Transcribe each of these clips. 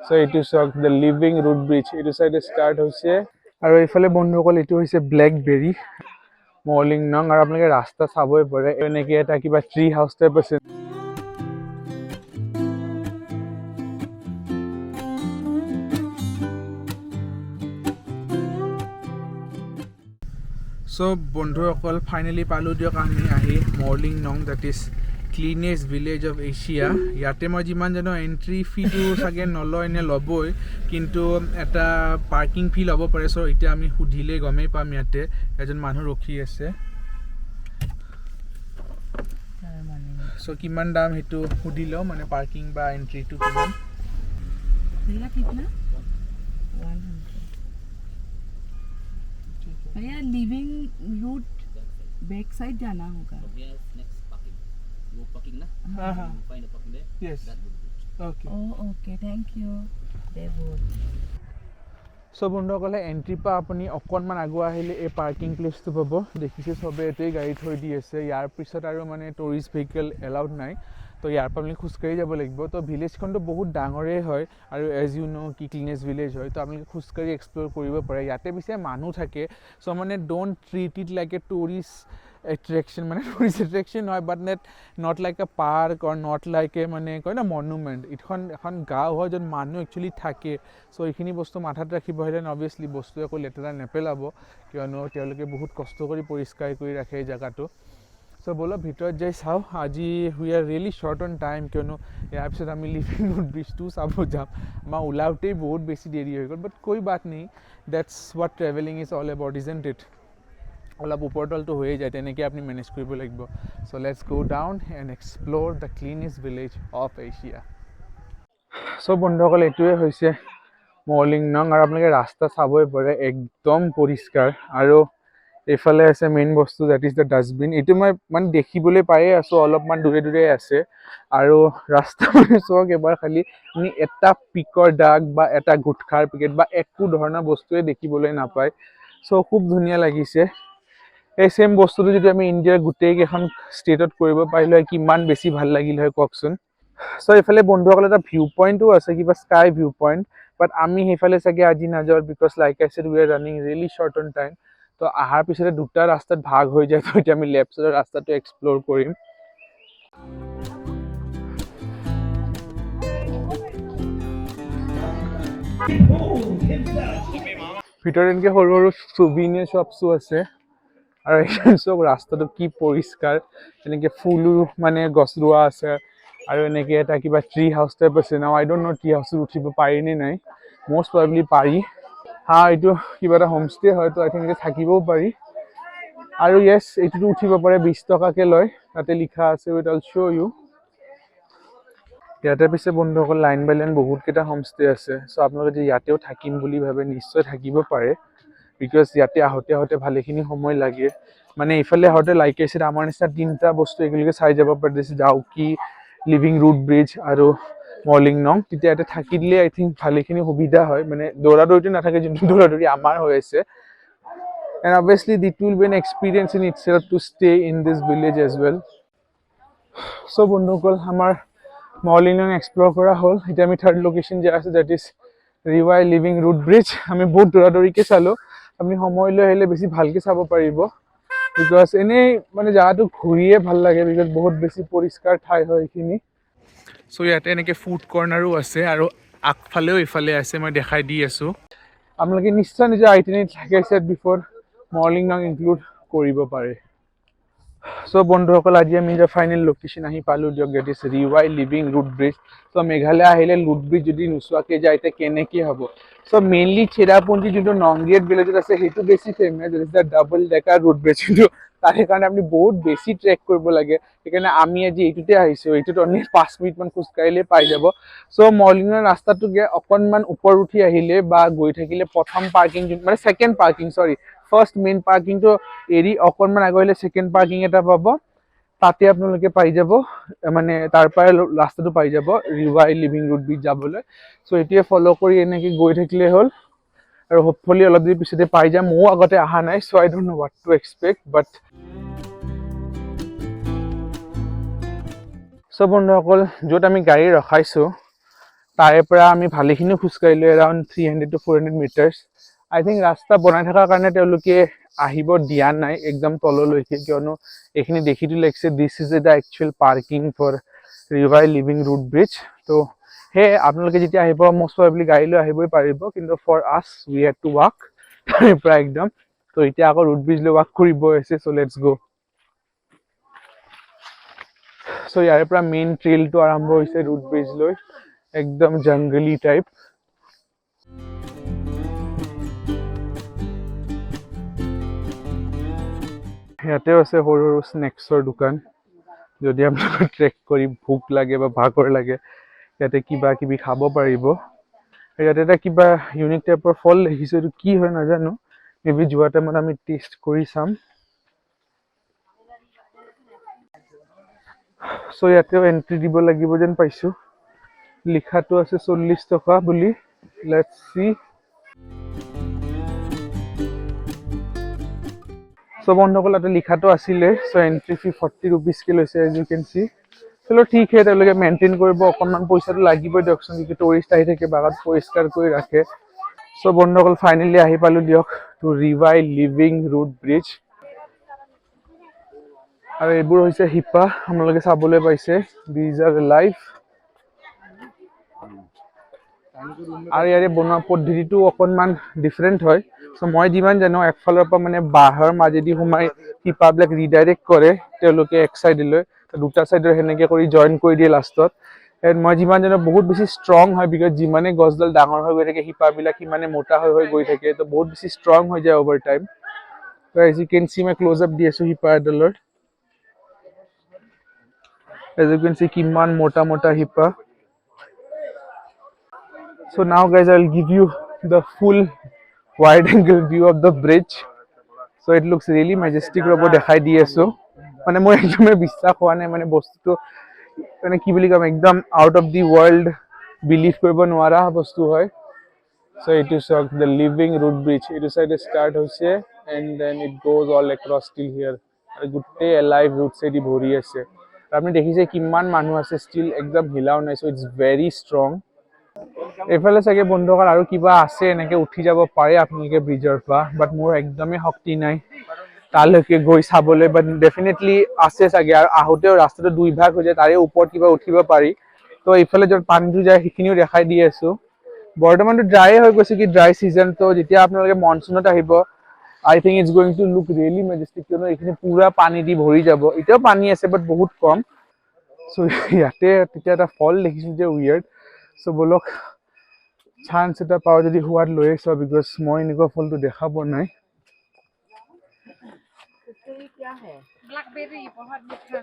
So এইটো চাওক the living root bridge এইটো চাইডে ষ্টাৰ্ট হৈছে আৰু এইফালে বন্ধুসকল এইটো হৈছে ব্লেকবেৰী মৰ্লিংনং আৰু আপোনালোকে ৰাস্তা চাবই পাৰে এনেকৈ এটা কিবা ট্ৰি হাউচ টাইপ আছে সো বন্ধুসকল ফাইনেলি পালোঁ দিয়ক আমি আহি Mawlynnong that is cleanest village of Asia ইয়াতে মই যিমান জানো এণ্ট্ৰি ফিটো চাগে নলয় নে ল'বই কিন্তু এটা পাৰ্কিং ফি ল'ব পাৰে চ' এতিয়া আমি সুধিলেই গমেই পাম ইয়াতে এজন মানুহ ৰখি আছে চ' কিমান দাম সেইটো সুধি লওঁ মানে পাৰ্কিং বা এণ্ট্ৰিটো কিমান भैया लिविंग रूट बैक साइड जाना होगा हाँ हाँ yes okay okay thank you so বন্ধুসকলে এণ্ট্ৰিৰ পৰা আপুনি অকণমান আগুৱাই আহিলে এই পাৰ্কিং প্লেচটো পাব দেখিছে চবে এইটোৱেই গাড়ী থৈ দি আছে ইয়াৰ পিছত আৰু মানে টুৰিষ্ট ভেহিকেল এলাউড নাই তো ইয়াৰ পৰা আপুনি খোজকাঢ়ি যাব লাগিব তো ভিলেজখনটো বহুত ডাঙৰেই হয় আৰু এজ ইউ ন' কি ক্লিনেষ্ট ভিলেজ হয় তো আপোনালোকে খোজকাঢ়ি এক্সপ্ল'ৰ কৰিব পাৰে ইয়াতে পিছে মানুহ থাকে চ' মানে don't treat it like a tourist attraction মানে টুৰিষ্ট এট্ৰেকশ্যন হয় but not like a park or not like a মানে কয় না মনুমেণ্ট এখন গাঁও হয় য'ত মানুহ একচুৱেলি থাকে চ' এইখিনি বস্তু মাথাত ৰাখিব হ'লে অভিয়াছলি বস্তু একো লেতেৰা নেপেলাব কিয়নো তেওঁলোকে বহুত কষ্ট কৰি পৰিষ্কাৰ কৰি ৰাখে এই জেগাটো চ' ব'লক ভিতৰত যাই চাওঁ আজি we are really short on time কিয়নো ইয়াৰ পিছত আমি লিভিং ৰুট ব্ৰিজটোও চাব যাম আমাৰ ওলাওঁতেই বহুত বেছি দেৰি হৈ গ'ল বাট কৈ বাট নেই that's what travelling is all about isn't it অলপ ওপৰতলটো হৈয়ে যায় তেনেকৈ আপুনি মেনেজ কৰিব লাগিব so' let's go down and explore the cleanest village of Asia so' বন্ধুসকল এইটোৱে হৈছে মৰ্লিংনং আৰু আপোনালোকে ৰাস্তা চাবই পাৰে একদম পৰিষ্কাৰ আৰু এইফালে আছে মেইন বস্তু দেট ইজ দ্য ডাষ্টবিন এইটো মই মানে দেখিবলৈ পায়ে আছোঁ অলপমান দূৰে দূৰে আছে আৰু ৰাস্তা মানে চাওক এবাৰ খালি আপুনি এটা পিকৰ দাগ বা এটা গুটখাৰ পেকেট বা একো ধৰণৰ বস্তুৱে দেখিবলৈ নাপায় চ' খুব ধুনীয়া লাগিছে এই ছেইম বস্তুটো যদি আমি ইণ্ডিয়াৰ গোটেইকেইখন ষ্টেটত কৰিব পাৰিলোঁ হয় কিমান বেছি ভাল লাগিল হয় কওকচোন চ' এইফালে বন্ধুসকল এটা ভিউ পইণ্টো আছে কিবা স্কাই ভিউ পইণ্ট বাট আমি সেইফালে চাগে আজি নাযাওঁ because like I said we are running really short on time তো অহাৰ পিছতে দুটা ৰাস্তাত ভাগ হৈ যায় তো এতিয়া আমি লেফ্ট ছাইডৰ ৰাস্তাটো এক্সপ্ল'ৰ কৰিম ভিতৰত এনেকৈ সৰু সৰু চুভিনিয়াৰ শ্বপছো আছে আৰু চব ৰাস্তাটো কি পৰিষ্কাৰ এনেকৈ ফুলো মানে গছ ৰোৱা আছে আৰু এনেকৈ এটা কিবা ট্ৰি হাউচ টাইপ আছে ন আই ডোণ্ট ন' ট্ৰি হাউচত উঠিব পাৰি নে নাই মষ্ট প্ৰবেবলি পাৰি হা এইটো কিবা এটা হোমষ্টে হয় তো আই থিংক এনেকৈ থাকিবও পাৰি আৰু য়েছ এইটোতো উঠিব পাৰে 20 টকাকৈ লয় তাতে লিখা আছে উইথ আল শ্ব' ইউ ইয়াতে পিছে বন্ধুসকল লাইন বাই লাইন বহুতকেইটা হোমষ্টে আছে চ' আপোনালোকে যদি ইয়াতেও থাকিম বুলি ভাবে নিশ্চয় থাকিব পাৰে বিকজ ইয়াতে আহোঁতে ভালেখিনি সময় লাগে মানে এইফালে আহোঁতে লাইক আছিলে আমাৰ নিচিনা 3টা বস্তু একেলগে চাই যাব পাৰে ডাউকি লিভিং ৰুট ব্ৰিজ আৰু মৰ্লিংনং তেতিয়া ইয়াতে থাকি দিলে আই থিংক ভালেখিনি সুবিধা হয় মানে দৌৰাদৌৰিটো নাথাকে যোনটো দৌৰাদৌৰি আমাৰ হৈ আছে and obviously this will be an experience in itself to stay in this village as well so' বন্ধুসকল আমাৰ মৰ্লিংনং এক্সপ্ল'ৰ কৰা হ'ল এতিয়া আমি থাৰ্ড লোকেশ্যন যে আছে that is Riwai living root bridge আমি বহুত দৌৰাদৌৰিকৈ চালোঁ আপুনি সময় লৈ আহিলে বেছি ভালকৈ চাব পাৰিব বিকজ এনেই মানে জেগাটো ঘূৰিয়ে ভাল লাগে বিকজ বহুত বেছি পৰিষ্কাৰ ঠাই হয় এইখিনি চ' ইয়াতে এনেকৈ ফুড কৰ্ণাৰো আছে আৰু আগফালেও ইফালে আছে মই দেখাই দি আছোঁ আপোনালোকে নিশ্চয় নিজৰ আইটিনেৰী থাকে ছেট বিফ'ৰ মৰ্লিংনং ইনক্লুড কৰিব পাৰে চ' বন্ধুসকল আজি আমি যে ফাইনেল লোকেশ্যন আহি পালোঁ দিয়ক that is Riwai living root bridge so' Meghalaya আহিলে ৰুট ব্ৰিজ যদি নোচোৱাকৈ যায় এতিয়া কেনেকৈ হ'ব চ' মেইনলি চেৰাপুঞ্জী যোনটো নংগেট ভিলেজত আছে সেইটো বেছি famous is the double decker root bridge কিন্তু তাৰে কাৰণে আপুনি বহুত বেছি ট্ৰেক কৰিব লাগে সেইকাৰণে আমি আজি এইটোতে আহিছোঁ এইটোত অনলি 5 মিনিটমান খোজকাঢ়িলে পাই যাব চ' মৰ্লিঙৰ ৰাস্তাটোকে অকণমান ওপৰ উঠি আহিলে বা গৈ থাকিলে প্ৰথম পাৰ্কিং মানে ছেকেণ্ড পাৰ্কিং ফাৰ্ষ্ট মেইন পাৰ্কিংটো এৰি অকণমান আগলৈ ছেকেণ্ড পাৰ্কিং এটা পাব তাতে আপোনালোকে পাই যাব মানে তাৰ পৰাই ৰাস্তাটো পাই যাব ৰিৱাই লিভিং ৰুট ব্ৰিজ যাবলৈ চ' এইটোৱে ফ'ল' কৰি এনেকৈ গৈ থাকিলে হ'ল আৰু হোপফুলি অলপ দেৰি পিছতে পাই যাম ময়ো আগতে অহা নাই so' I don't know' what to expect but so' বন্ধুসকল য'ত আমি গাড়ী ৰখাইছোঁ তাৰে পৰা আমি ভালেখিনি খোজকাঢ়িলোঁ, around 300 to 400 metres. I think ৰাস্তা বনাই থকাৰ কাৰণে তেওঁলোকে আহিব দিয়া নাই একদম তললৈকে, কিয়নো এইখিনি দেখিটো লাগিছে this is the actual parking for river living root bridge. তো সেয়ে আপোনালোকে যেতিয়া আহিব মষ্ট প্ৰবেবলি গাড়ী লৈ আহিবই পাৰিব, কিন্তু ফৰ আছ উই হেড টু ৱাক তাৰে পৰা একদম। তো এতিয়া আকৌ ৰুট ব্ৰিজ লৈ ৱাক কৰিব হৈছে, চ' লেটছ গ'। চ' ইয়াৰে পৰা মেইন ট্ৰেইলটো আৰম্ভ হৈছে ৰুট ব্ৰিজ লৈ, একদম জংগলী টাইপ। ইয়াতেও আছে সৰু সৰু স্নেক্সৰ দোকান, যদি আপোনালোকৰ ট্ৰেক কৰি ভোক লাগে বা ভাগৰ লাগে ইয়াতে কিবা কিবি খাব পাৰিব। ইয়াতে এটা কিবা ইউনিক টাইপৰ ফল দেখিছোঁ, এইটো কি হয় নাজানো, মে বি যোৱা টাইমত আমি টেষ্ট কৰি চাম। চ' ইয়াতেও এণ্ট্ৰি দিব লাগিব যেন পাইছোঁ, লিখাটো আছে 40 টকা বুলি। Let's C. চ' বন্ধুসকল তাতে লিখাটো আছিলে, চ' এণ্ট্ৰি ফি 40 rupees লৈছে, এজ ইউ কেন চি। চলো ঠিক হে, তেওঁলোকে মেইনটেইন কৰিব, অকণমান পইচাটো লাগিবই দিয়কচোন, যদি টুৰিষ্ট আহি থাকে বাগাত পৰিষ্কাৰ কৰি ৰাখে। চ' বন্ধুসকল ফাইনেলি আহি পালোঁ দিয়ক to river living root bridge. আৰু এইবোৰ হৈছে শিপা, আপোনালোকে চাবলৈ পাইছে, দিজ আৰ লাইভ। আৰু ইয়াৰে বনোৱা পদ্ধতিটো অকণমান ডিফাৰেণ্ট হয়। চ' মই যিমান জানো একফালৰ পৰা মানে বাঁহৰ মাজেদি সোমাই শিপাবিলাক ৰিডাইৰেক্ট কৰে তেওঁলোকে এক চাইডলৈ, দুটা চাইডৰ সেনেকে কৰি জইন কৰি দিয়ে লাষ্টত। এণ্ড মই যিমান জানো বহুত বেছি ষ্ট্ৰং হয়, বিকজ যিমানে গছডাল ডাঙৰ হৈ গৈ থাকে শিপাবিলাক সিমানে মোটা হৈ গৈ থাকে, তো বহুত বেছি ষ্ট্ৰং হৈ যায় অভাৰ টাইম। তো এজ ইউ কেন চি মই ক্ল'জ আপ দি আছোঁ শিপা এডালৰ, এজ ইউ কেন চি কিমান মোটা মোটা শিপা। So now guys I'll give you the full wide angle view of the bridge. So it looks really majestic, ৰব দেখাই দি আছোঁ, মানে মোৰ একদমেই বিশ্বাস হোৱা নাই, মানে বস্তুটো মানে কি বুলি ক'ম, একদম out of the world, believe কৰিব নোৱাৰা বস্তু হয়। চ' এইটো চাওক, দ্য লিভিং ৰুট ব্ৰিজ, এইটো চাইডে ষ্টাৰ্ট হৈছে and then it goes all across till here, আৰু গোটেই এলাইভ ৰুটছেদি ভৰি আছে। আপুনি দেখিছে কিমান মানুহ আছে, ষ্টিল একদম হিলাও নাই, চ' ইটছ ভেৰি ষ্ট্ৰং। এইফালে চাগে বন্ধুসকল আৰু কিবা আছে, এনেকে উঠি যাব পাৰে আপোনালোকে ব্ৰিজৰ পৰা, বাট মোৰ একদমেই শক্তি নাই তালৈকে গৈ চাবলৈ, বাট ডেফিনেটলি আছে চাগে। আৰু আহোঁতেও ৰাস্তাটো দুই ভাগ হৈ যায়, তাৰে ওপৰত কিবা উঠিব পাৰি। তো এইফালে য'ত পানীটো যায় সেইখিনিও দেখাই দি আছোঁ। বৰ্তমানটো ড্ৰাই হৈ গৈছে, কি ড্ৰাই ছিজন, তো যেতিয়া আপোনালোকে মনচুনত আহিব I think it's going to look really majestic, কিয়নো এইখিনি পুৰা পানী দি ভৰি যাব। এতিয়াও পানী আছে বাট বহুত কম। চ' ইয়াতে তেতিয়া এটা ফল দেখিছোঁ যে উইয়াৰ্ড, চ' বলক চান্স এটা পাওঁ যদি হোৱাত লৈ চোৱা, বিকজ মই এনেকুৱা ফলটো দেখা পোৱা নাই। क्या है? ब्लैकबेरी बहुत मीठा,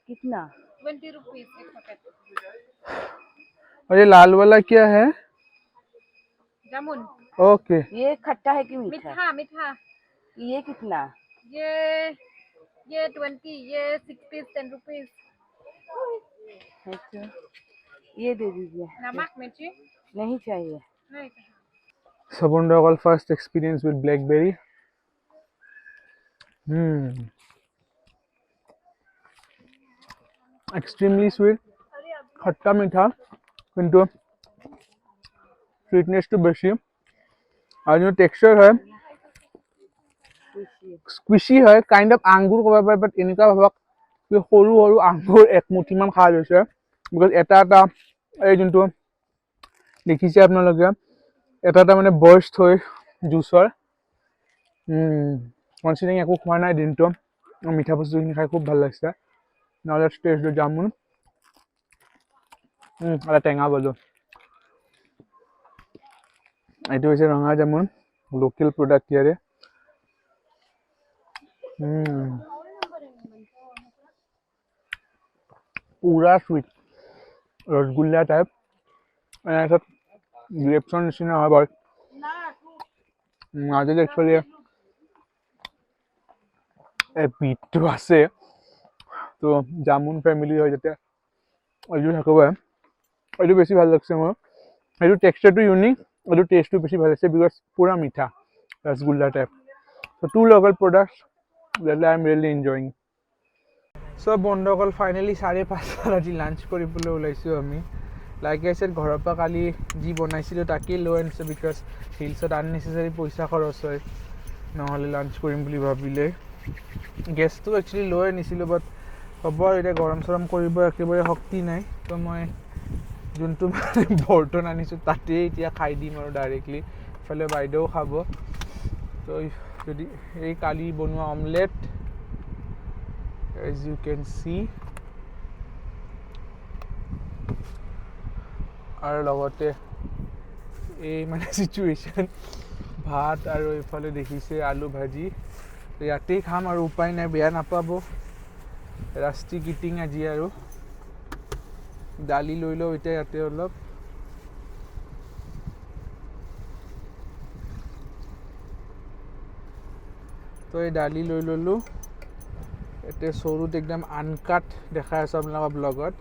कितना? 20 रुपीज एक पैकेट। और ये लाल वाला क्या है? जामुन ओके, ये खट्टा है कि मीठा? मीठा मीठा। ये कितना? ये 20, ये 60, 10 रुपीज। अच्छा, ये दे दीजिए। नमक मिर्ची नहीं चाहिए। नहीं। so বন্ধুসকল first experience with BlackBerry. Extremely sweet, খট্টা মিঠা, কিন্তু চুইটনেছটো বেছি। আৰু যোনটো টেক্সচাৰ হয় স্কুইচি হয়, কাইণ্ড অফ আঙুৰ ক'ব পাৰে, বাট এনেকুৱা ভাবক সৰু সৰু আঙুৰ একমুঠিমান খাই লৈছে, বিকজ এটা এটা এই যোনটো দেখিছে আপোনালোকে এটা এটা মানে বাৰ্ষ্ট হৈ জুচৰ। কনচিডাৰিং একো খোৱা নাই দিনটো, মিঠা বস্তুখিনি খাই খুব ভাল লাগিছে। নহ'লে টেষ্ট জামুন এটা টেঙা বলো, এইটো হৈছে ৰঙা জামুন, লোকেল প্ৰডাক্ট ইয়াৰে। পুৰা চুইট, ৰসগোল্লা টাইপ, তাৰপিছত গ্ৰেপছৰ নিচিনা হয় বাৰু। মাজত একচুৱেলি বিটটো আছে, তো জামুন ফেমিলি হয় যাতে এইটো থাকিবই। এইটো বেছি ভাল লাগিছে মোৰ, এইটো টেক্সচাৰটো ইউনিক, এইটো টেষ্টটো বেছি ভাল লাগিছে, বিকজ পুৰা মিঠা rasgulla type. So' two local products that I am really enjoying. So' বন্ধুসকল ফাইনেলি 5:30 আজি লাঞ্চ কৰিবলৈ ওলাইছোঁ আমি, লাইক আই ছেড ঘৰৰ পৰা কালি যি বনাইছিলোঁ তাকেই লৈ আনিছোঁ বিকজ হিলছত আননেচেচাৰী পইচা খৰচ হয় নহ'লে লাঞ্চ কৰিম বুলি ভাবিলে গেছটো একচুৱেলি লৈ আনিছিলোঁ বাট হ'ব আৰু এতিয়া গৰম চৰম কৰিব একেবাৰে শক্তি নাই তো মই যোনটো মানে বৰ্তন আনিছোঁ তাতেই এতিয়া খাই দিম আৰু ডাইৰেক্টলি ইফালে বাইদেউ খাব তো যদি এই কালি বনোৱা omelette as you can see আৰু লগতে এই মানে চিটুৱেশ্যন ভাত আৰু এইফালে দেখিছে আলু ভাজি ইয়াতেই খাম আৰু উপায় নাই বেয়া নাপাব ৰাষ্ট্ৰীয় ইটিং আজি আৰু দালি লৈ লওঁ এতিয়া ইয়াতে অলপ তো এই দালি লৈ ল'লোঁ এতিয়া চৰুত একদম আনকাট দেখাই আছোঁ আপোনালোকৰ ব্লগত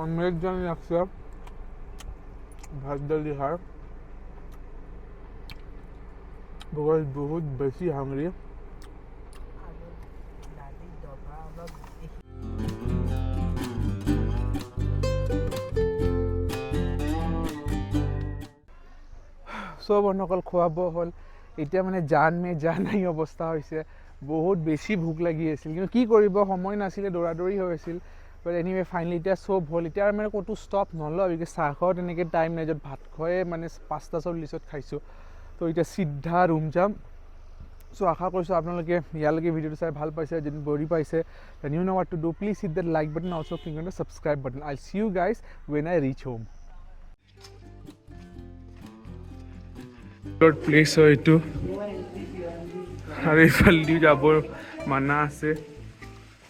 অমলেট যেন লাগছে ভাত দালি খাৰ বহুত বেছি হাংৰি চব অকল খোৱা বোৱা হ'ল এতিয়া মানে জান নাই অৱস্থা হৈছে বহুত বেছি ভোক লাগি আছিল কিন্তু কি কৰিব সময় নাছিলে দৌৰাদৌৰি হৈ আছিল বাট এনিৱে ফাইনেলি এতিয়া চব হ'ল এতিয়া আৰু মানে ক'তো ষ্টপ নলওঁ বিকজ চাহ খোৱাও তেনেকৈ টাইম নাই য'ত ভাত খোৱাই মানে 5:40 খাইছোঁ তো এতিয়া চিধা ৰুম যাম চ' আশা কৰিছোঁ আপোনালোকে ইয়ালৈকে ভিডিঅ'টো চাই ভাল পাইছে যদি বৰি পাইছে then you know' what to do please hit that like button also' click on the subscribe button I'll see you guys when I reach home place হয় এইটো আৰু এইফালেদিও যাবৰ মানা আছে